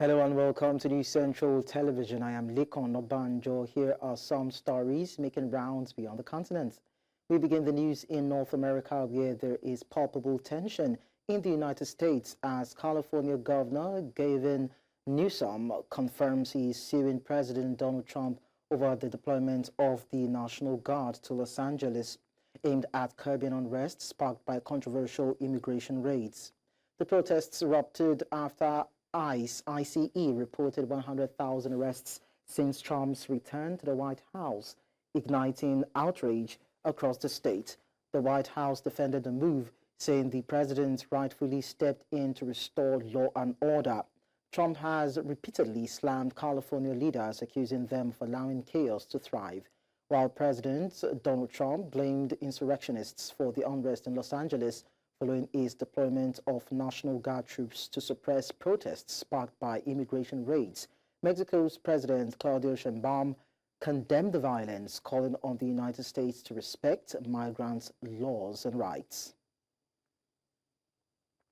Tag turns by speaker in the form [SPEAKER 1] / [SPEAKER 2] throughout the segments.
[SPEAKER 1] Hello and welcome to News Central Television. I am Lekon Obanjo. Here are some stories making rounds beyond the continent. We begin the news in North America, where there is palpable tension in the United States as California Governor Gavin Newsom confirms he is suing President Donald Trump over the deployment of the National Guard to Los Angeles, aimed at curbing unrest sparked by controversial immigration raids. The protests erupted after ICE reported 100,000 arrests since Trump's return to the White House, igniting outrage across the state. The White House defended the move, saying the president rightfully stepped in to restore law and order. Trump has repeatedly slammed California leaders, accusing them of allowing chaos to thrive, while President Donald Trump blamed insurrectionists for the unrest in Los Angeles following his deployment of National Guard troops to suppress protests sparked by immigration raids. Mexico's President Claudia Sheinbaum condemned the violence, calling on the United States to respect migrants' laws and rights.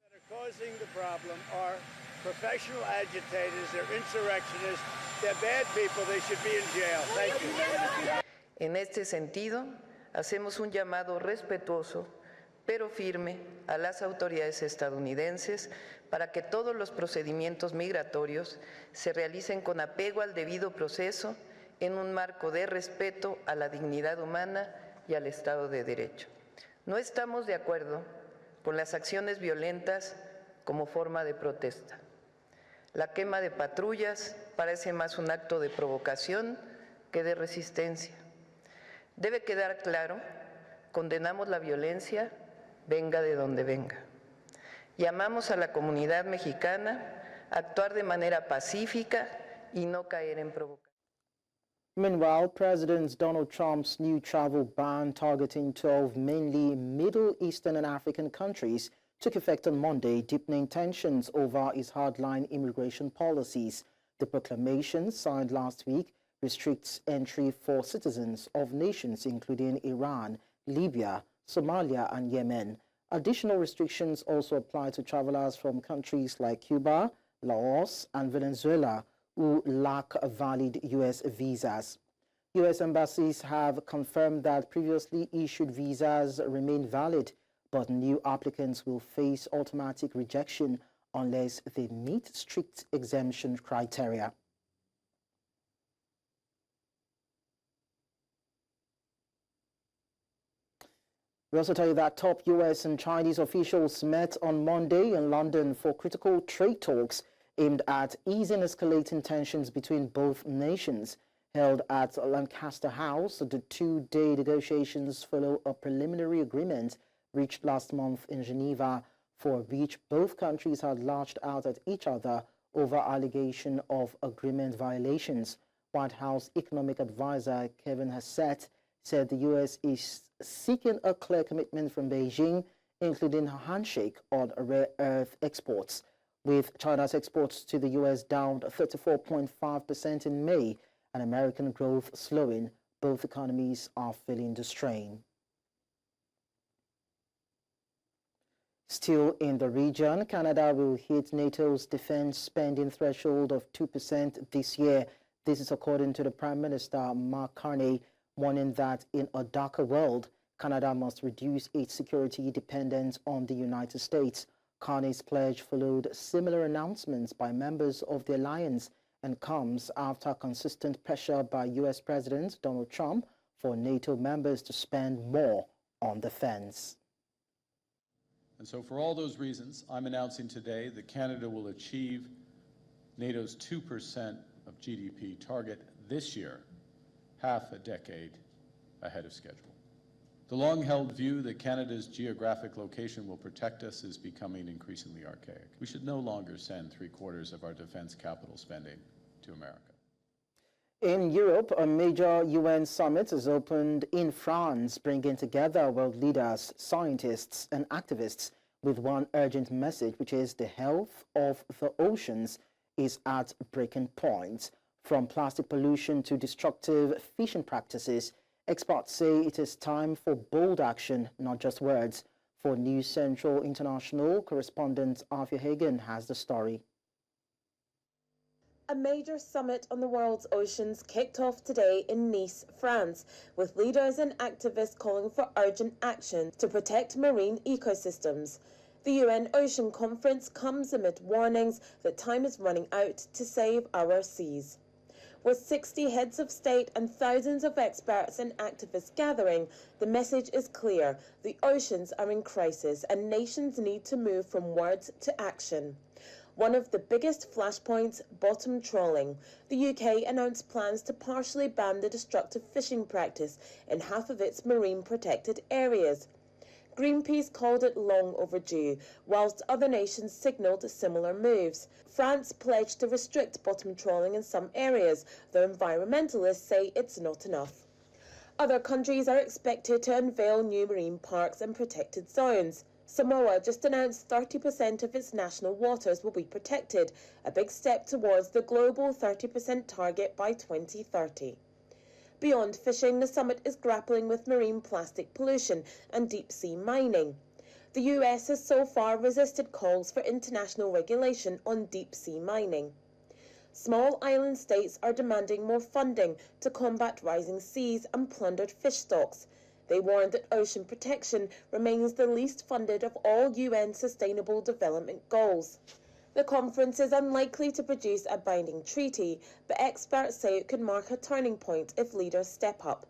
[SPEAKER 2] That are causing the problem are professional agitators, they're insurrectionists, they're bad people, they should be in jail. Thank you.
[SPEAKER 3] En este sentido, hacemos un llamado respetuoso pero firme a las autoridades estadounidenses para que todos los procedimientos migratorios se realicen con apego al debido proceso en un marco de respeto a la dignidad humana y al Estado de Derecho. No estamos de acuerdo con las acciones violentas como forma de protesta. La quema de patrullas parece más un acto de provocación que de resistencia. Debe quedar claro, condenamos la violencia, venga de donde venga. Llamamos a la comunidad mexicana a actuar de manera pacífica y no caer en provocación.
[SPEAKER 1] Meanwhile, President Donald Trump's new travel ban targeting 12 mainly Middle Eastern and African countries took effect on Monday, deepening tensions over his hardline immigration policies. The proclamation, signed last week, restricts entry for citizens of nations including Iran, Libya, Somalia and Yemen. Additional restrictions also apply to travelers from countries like Cuba, Laos and Venezuela who lack valid U.S. visas. U.S. embassies have confirmed that previously issued visas remain valid, but new applicants will face automatic rejection unless they meet strict exemption criteria. We also tell you that top U.S. and Chinese officials met on Monday in London for critical trade talks aimed at easing escalating tensions between both nations. Held at Lancaster House, the two-day negotiations follow a preliminary agreement reached last month in Geneva, for which both countries had lashed out at each other over allegation of agreement violations. White House economic advisor Kevin Hassett said the U.S. is seeking a clear commitment from Beijing, including a handshake on rare earth exports. With China's exports to the U.S. down 34.5% in May and American growth slowing, both economies are feeling the strain. Still in the region, Canada will hit NATO's defense spending threshold of 2% this year. This is according to the Prime Minister, Mark Carney, warning that in a darker world, Canada must reduce its security dependence on the United States. Carney's pledge followed similar announcements by members of the alliance and comes after consistent pressure by U.S. President Donald Trump for NATO members to spend more on defense.
[SPEAKER 4] And so for all those reasons, I'm announcing today that Canada will achieve NATO's 2% of GDP target this year, half a decade ahead of schedule. The long-held view that Canada's geographic location will protect us is becoming increasingly archaic. We should no longer send 3/4 of our defense capital spending to America.
[SPEAKER 1] In Europe, a major UN summit is opened in France, bringing together world leaders, scientists and activists with one urgent message, which is the health of the oceans is at breaking point. From plastic pollution to destructive fishing practices, experts say it is time for bold action, not just words. For News Central International correspondent Arthur Hagen has the story.
[SPEAKER 5] A major summit on the world's oceans kicked off today in Nice, France, with leaders and activists calling for urgent action to protect marine ecosystems. The UN Ocean Conference comes amid warnings that time is running out to save our seas. With 60 heads of state and thousands of experts and activists gathering, the message is clear: the oceans are in crisis and nations need to move from words to action. One of the biggest flashpoints, bottom trawling. The UK announced plans to partially ban the destructive fishing practice in half of its marine protected areas. Greenpeace called it long overdue, whilst other nations signalled similar moves. France pledged to restrict bottom trawling in some areas, though environmentalists say it's not enough. Other countries are expected to unveil new marine parks and protected zones. Samoa just announced 30% of its national waters will be protected, a big step towards the global 30% target by 2030. Beyond fishing, the summit is grappling with marine plastic pollution and deep-sea mining. The US has so far resisted calls for international regulation on deep-sea mining. Small island states are demanding more funding to combat rising seas and plundered fish stocks. They warned that ocean protection remains the least funded of all UN Sustainable Development Goals. The conference is unlikely to produce a binding treaty, but experts say it could mark a turning point if leaders step up.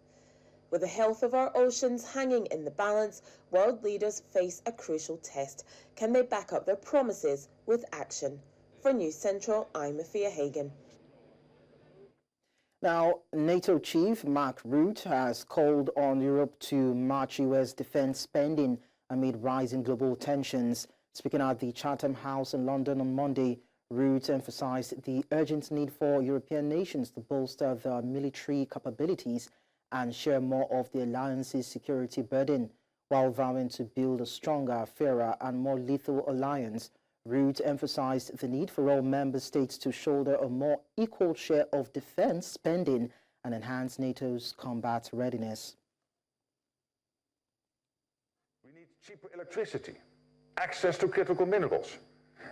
[SPEAKER 5] With the health of our oceans hanging in the balance, world leaders face a crucial test. Can they back up their promises with action? For News Central, I'm Afia Hagen.
[SPEAKER 1] Now, NATO chief Mark Rutte has called on Europe to match U.S. defense spending amid rising global tensions. Speaking at the Chatham House in London on Monday, Rutte emphasized the urgent need for European nations to bolster their military capabilities and share more of the alliance's security burden, while vowing to build a stronger, fairer, and more lethal alliance. Rutte emphasized the need for all member states to shoulder a more equal share of defense spending and enhance NATO's combat readiness.
[SPEAKER 6] We need cheaper electricity, access to critical minerals,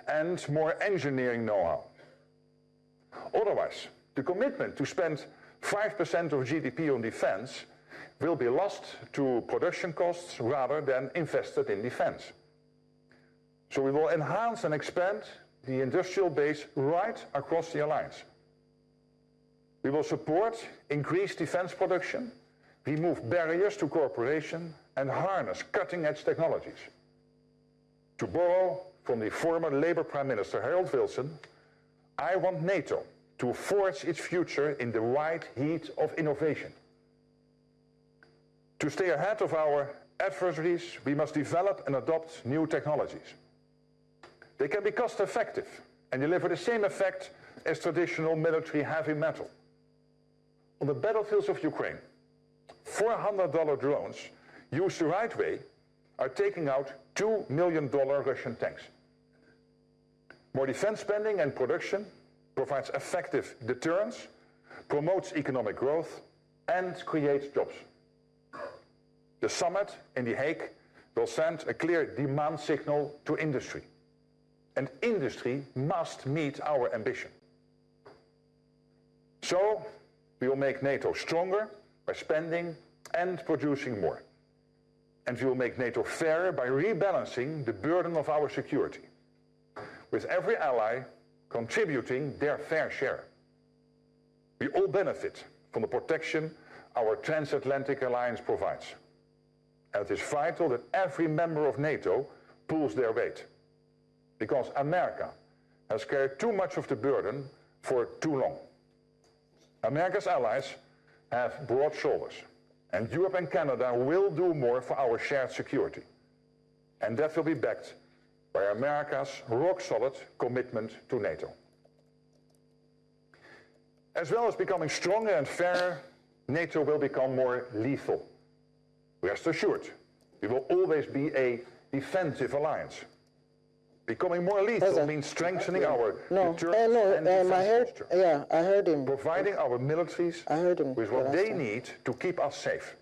[SPEAKER 6] and more engineering know-how. Otherwise, the commitment to spend 5% of GDP on defense will be lost to production costs rather than invested in defense. So we will enhance and expand the industrial base right across the alliance. We will support increased defense production, remove barriers to cooperation, and harness cutting-edge technologies. To borrow from the former Labour Prime Minister Harold Wilson, I want NATO to forge its future in the right heat of innovation. To stay ahead of our adversaries, we must develop and adopt new technologies. They can be cost-effective and deliver the same effect as traditional military heavy metal. On the battlefields of Ukraine, $400 drones used the right way are taking out $2 million Russian tanks. More defense spending and production provides effective deterrence, promotes economic growth, and creates jobs. The summit in The Hague will send a clear demand signal to industry. And industry must meet our ambition. So, we will make NATO stronger by spending and producing more. And we will make NATO fairer by rebalancing the burden of our security, with every ally contributing their fair share. We all benefit from the protection our transatlantic alliance provides. And it is vital that every member of NATO pulls their weight, because America has carried too much of the burden for too long. America's allies have broad shoulders, and Europe and Canada will do more for our shared security. And that will be backed by America's rock-solid commitment to NATO. As well as becoming stronger and fairer, NATO will become more lethal. Rest assured, we will always be a defensive alliance. Becoming more lethal means strengthening our deterrence and defense posture.
[SPEAKER 1] Yeah, I heard him.
[SPEAKER 6] Providing our militaries with what they need to keep us safe.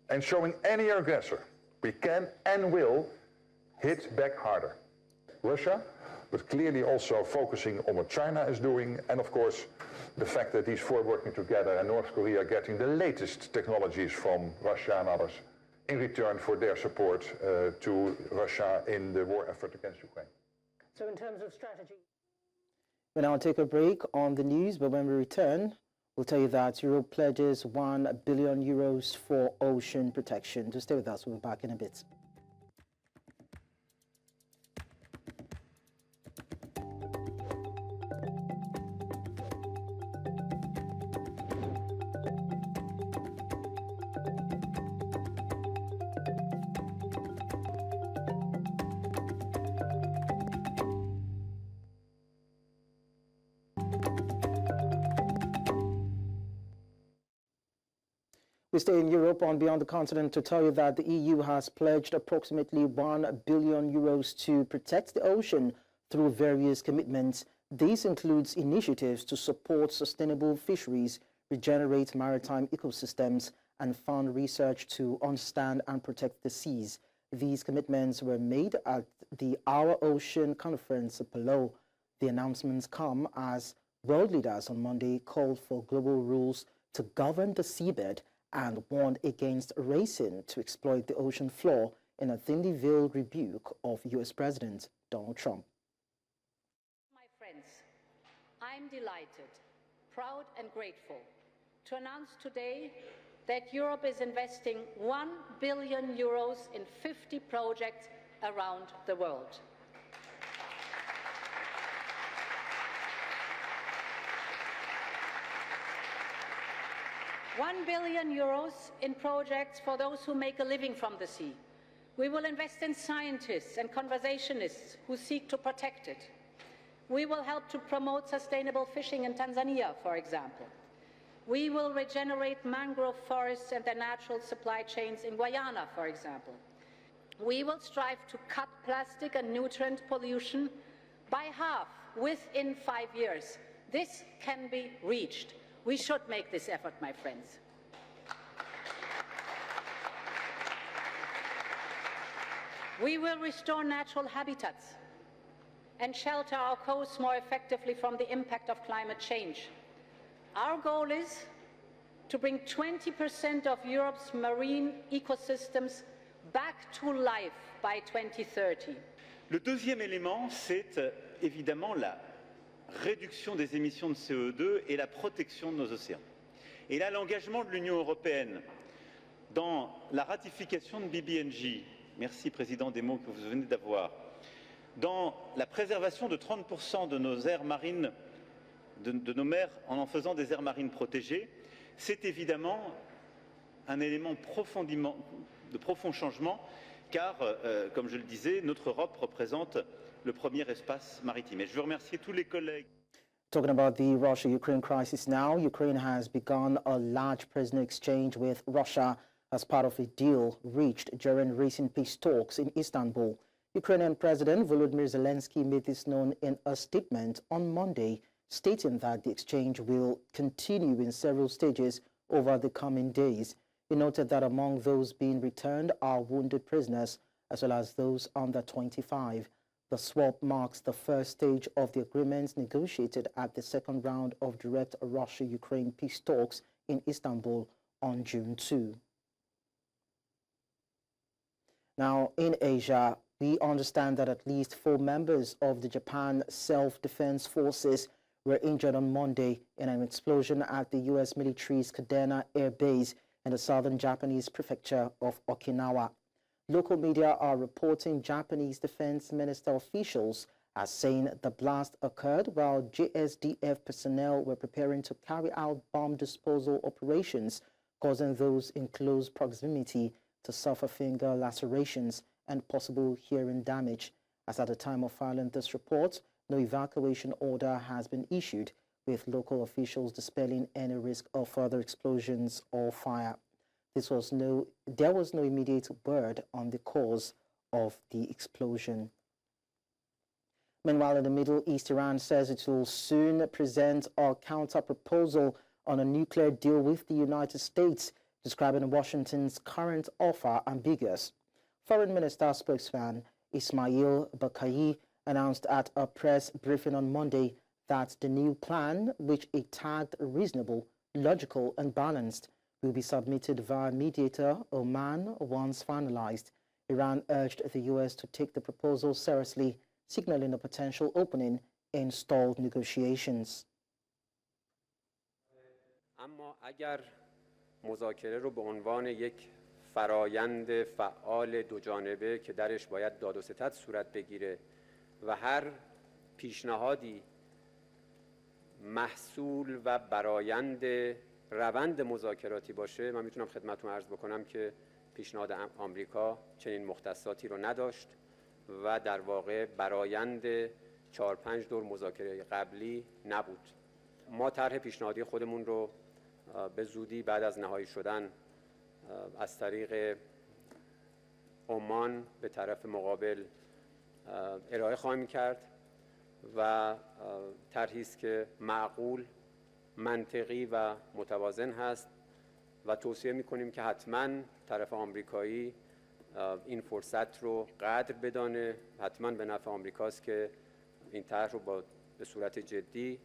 [SPEAKER 6] And showing any aggressor we can and will hit back harder. Russia but clearly also focusing on what China is doing, and of course the fact that these four working together and North Korea getting the latest technologies from Russia and others in return for their support to Russia in the war effort against Ukraine.
[SPEAKER 1] So in terms of strategy, we'll now take a break on the news, but when we return, we'll tell you that Europe pledges €1 billion for ocean protection. Just stay with us, we'll be back in a bit. We stay in Europe on Beyond the Continent to tell you that the EU has pledged approximately €1 billion to protect the ocean through various commitments. This includes initiatives to support sustainable fisheries, regenerate maritime ecosystems, and fund research to understand and protect the seas. These commitments were made at the Our Ocean Conference below. The announcements come as world leaders on Monday called for global rules to govern the seabed and warned against racing to exploit the ocean floor in a thinly veiled rebuke of U.S. President Donald Trump.
[SPEAKER 7] My friends, I'm delighted, proud and grateful to announce today that Europe is investing €1 billion in 50 projects around the world. €1 billion in projects for those who make a living from the sea. We will invest in scientists and conservationists who seek to protect it. We will help to promote sustainable fishing in Tanzania, for example. We will regenerate mangrove forests and their natural supply chains in Guyana, for example. We will strive to cut plastic and nutrient pollution by half within 5 years. This can be reached. We should make this effort, my friends. We will restore natural habitats and shelter our coasts more effectively from the impact of climate change. Our goal is to bring 20% of Europe's marine ecosystems back to life by 2030.
[SPEAKER 8] Le deuxième élément, c'est évidemment la réduction des émissions de CO2 et la protection de nos océans. Et là, l'engagement de l'Union européenne dans la ratification de BBNJ, merci Président des mots que vous venez d'avoir, dans la préservation de 30% de nos aires marines, de nos mers en faisant des aires marines protégées, c'est évidemment un élément de profond changement car, comme je le disais, notre Europe représente le premier espace maritime. Et je veux remercier tous les collègues.
[SPEAKER 1] Talking about the Russia-Ukraine crisis now, Ukraine has begun a large prisoner exchange with Russia as part of a deal reached during recent peace talks in Istanbul. Ukrainian President Volodymyr Zelensky made this known in a statement on Monday, stating that the exchange will continue in several stages over the coming days. He noted that among those being returned are wounded prisoners as well as those under 25. The swap marks the first stage of the agreements negotiated at the second round of direct Russia-Ukraine peace talks in Istanbul on June 2. Now, in Asia, we understand that at least 4 members of the Japan Self-Defense Forces were injured on Monday in an explosion at the U.S. military's Kadena Air Base in the southern Japanese prefecture of Okinawa. Local media are reporting Japanese defense minister officials as saying the blast occurred while JSDF personnel were preparing to carry out bomb disposal operations, causing those in close proximity to suffer finger lacerations and possible hearing damage. As at the time of filing this report, no evacuation order has been issued, with local officials dispelling any risk of further explosions or fire. There was no immediate word on the cause of the explosion. Meanwhile, in the Middle East, Iran says it will soon present a counter-proposal on a nuclear deal with the United States, describing Washington's current offer ambiguous. Foreign Minister spokesman Ismail Baqai announced at a press briefing on Monday that the new plan, which it tagged reasonable, logical and balanced, will be submitted via mediator Oman once finalized. Iran urged the U.S. to take the proposal seriously, signaling a potential opening in stalled negotiations.
[SPEAKER 9] اما اگر مذاکره رو به عنوان یک فرایند فعال دو جانبه که درش باید داد و ستد صورت بگیره و هر پیشنهادی محصول و برآیند روند مذاکراتی باشه، من میتونم خدمتتون عرض بکنم که پیشنهاد آمریکا چنین مختصاتی رو نداشت و در واقع برآیند 4-5 دور مذاکره قبلی نبود. ما طرح پیشنهادی خودمون رو به زودی بعد از نهایی شدن از طریق عمان به طرف مقابل ارائه خواهیم کرد و طرحی است که معقول، منطقی و متوازن هست و توصیه می‌کنیم که حتما طرف آمریکایی این فرصت رو قدر بدانه. حتما به نفع آمریکاست که این طرح رو به صورت جدی.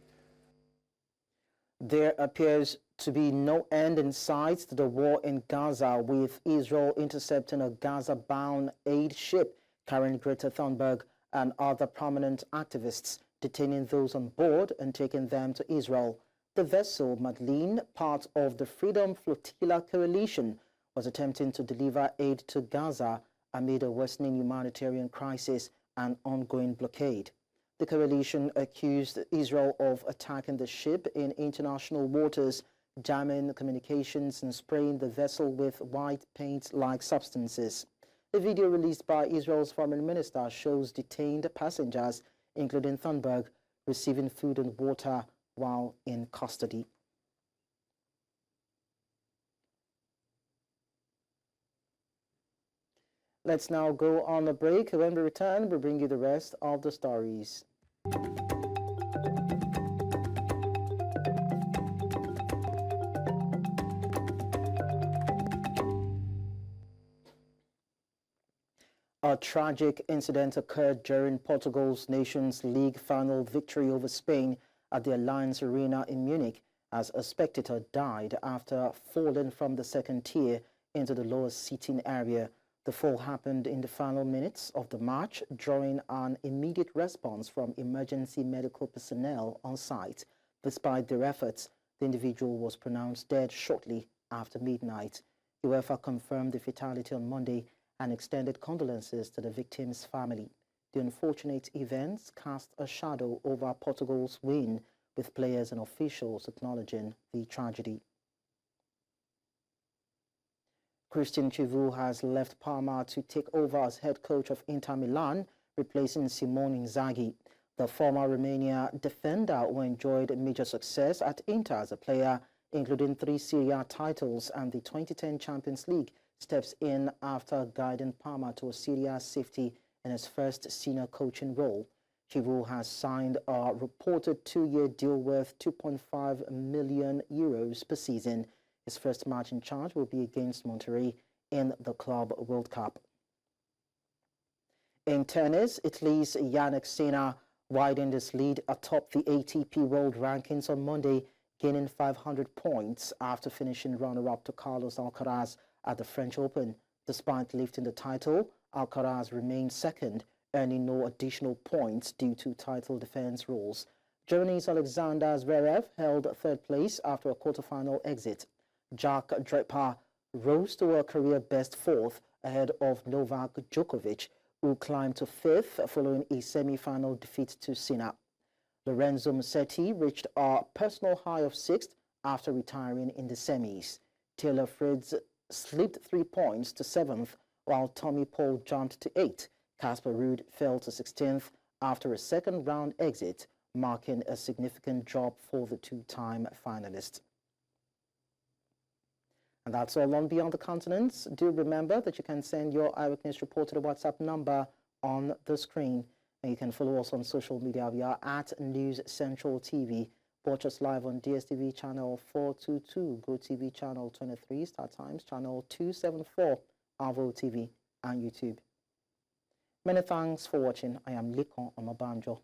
[SPEAKER 1] There appears to be no end in sight to the war in Gaza, with Israel intercepting a Gaza-bound aid ship carrying Greta Thunberg and other prominent activists, detaining those on board and taking them to Israel. The vessel, Madeleine, part of the Freedom Flotilla coalition, was attempting to deliver aid to Gaza amid a worsening humanitarian crisis and ongoing blockade. The coalition accused Israel of attacking the ship in international waters, jamming communications and spraying the vessel with white paint-like substances. The video released by Israel's foreign minister shows detained passengers, including Thunberg, receiving food and water while in custody. Let's now go on a break. When we return, we'll bring you the rest of the stories. A tragic incident occurred during Portugal's Nations League final victory over Spain at the Allianz Arena in Munich, as a spectator died after falling from the second tier into the lowest seating area. The fall happened in the final minutes of the match, drawing an immediate response from emergency medical personnel on site. Despite their efforts, the individual was pronounced dead shortly after midnight. UEFA confirmed the fatality on Monday and extended condolences to the victim's family. The unfortunate events cast a shadow over Portugal's win, with players and officials acknowledging the tragedy. Christian Chivu has left Parma to take over as head coach of Inter Milan, replacing Simone Inzaghi. The former Romania defender, who enjoyed major success at Inter as a player, including 3 Serie A titles and the 2010 Champions League, steps in after guiding Parma to a Serie A safety in his first senior coaching role. Chivu has signed a reported 2-year deal worth €2.5 million per season. His first match in charge will be against Monterrey in the Club World Cup. In tennis, Italy's Jannik Sinner widened his lead atop the ATP World Rankings on Monday, gaining 500 points after finishing runner-up to Carlos Alcaraz at the French Open. Despite lifting the title, Alcaraz remained second, earning no additional points due to title defense rules. Germany's Alexander Zverev held third place after a quarterfinal exit. Jack Draper rose to a career-best fourth ahead of Novak Djokovic, who climbed to fifth following a semi-final defeat to Sinner. Lorenzo Musetti reached a personal high of sixth after retiring in the semis. Taylor Fritz slipped 3 points to seventh, while Tommy Paul jumped to eighth. Casper Ruud fell to 16th after a second-round exit, marking a significant drop for the two-time finalist. And that's all on Beyond the Continents. Do remember that you can send your eyewitness report to the WhatsApp number on the screen. And you can follow us on social media. We are at News Central TV. Watch us live on DSTV channel 422, GoTV channel 23, Star Times channel 274, Arvo TV, and YouTube. Many thanks for watching. I am Likon Onobanjo.